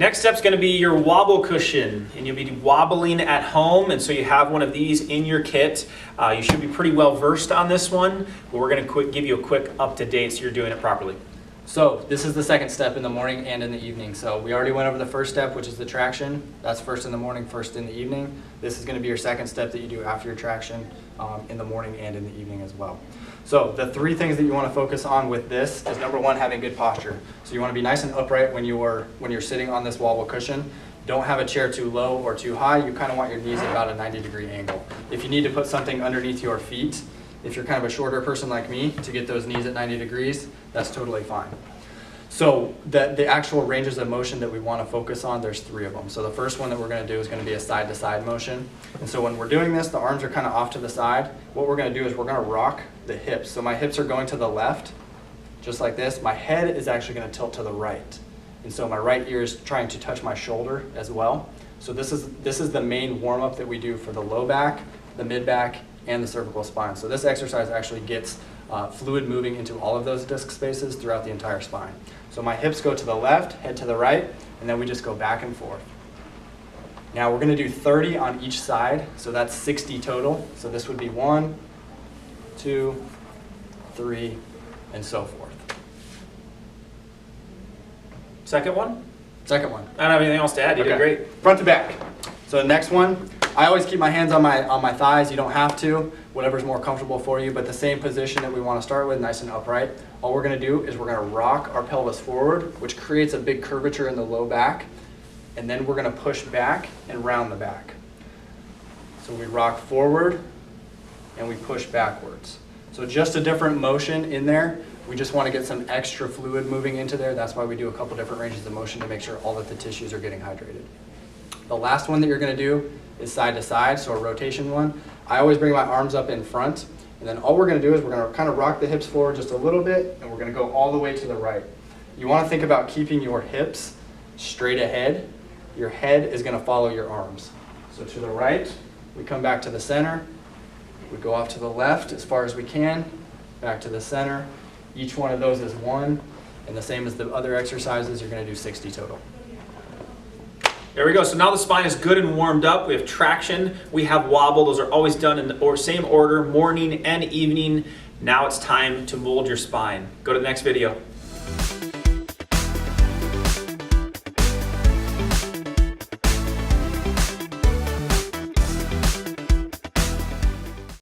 Next step is going to be your wobble cushion, and you'll be wobbling at home, and so you have one of these in your kit. You should be pretty well versed on this one, but we're going to give you a quick up-to-date so you're doing it properly. So this is the second step in the morning and in the evening. So we already went over the first step, which is the traction. That's first in the morning, first in the evening. This is going to be your second step that you do after your traction in the morning and in the evening as well. So the three things that you want to focus on with this is number one, having good posture. So you want to be nice and upright when you're sitting on this wobble cushion. Don't have a chair too low or too high. You kind of want your knees at about a 90-degree angle. If you need to put something underneath your feet, if you're kind of a shorter person like me, to get those knees at 90 degrees, that's totally fine. So the actual ranges of motion that we want to focus on, there's three of them. So the first one that we're going to do is going to be a side-to-side motion. And so when we're doing this, the arms are kind of off to the side. What we're going to do is we're going to rock the hips. So my hips are going to the left, just like this. My head is actually going to tilt to the right. And so my right ear is trying to touch my shoulder as well. So this is the main warm-up that we do for the low back, the mid back, and the cervical spine. So this exercise actually gets fluid moving into all of those disc spaces throughout the entire spine. So my hips go to the left, head to the right, and then we just go back and forth. Now we're going to do 30 on each side, so that's 60 total. So this would be 1, 2, 3, and so forth. Second one? Second one. I don't have anything else to add. You did great. Front to back. So the next one, I always keep my hands on my thighs. You don't have to, whatever's more comfortable for you, but the same position that we want to start with, nice and upright. All we're going to do is we're going to rock our pelvis forward, which creates a big curvature in the low back, and then we're going to push back and round the back. So we rock forward and we push backwards. So just a different motion in there. We just want to get some extra fluid moving into there. That's why we do a couple different ranges of motion to make sure all of the tissues are getting hydrated. The last one that you're going to do is side to side, so a rotation one. I always bring my arms up in front, and then all we're going to do is we're going to kind of rock the hips forward just a little bit, and we're going to go all the way to the right. You want to think about keeping your hips straight ahead. Your head is going to follow your arms. So to the right, we come back to the center. We go off to the left as far as we can, back to the center. Each one of those is 1, and the same as the other exercises, you're going to do 60 total. There we go. So now the spine is good and warmed up. We have traction. We have wobble. Those are always done in the same order, morning and evening. Now it's time to mold your spine. Go to the next video.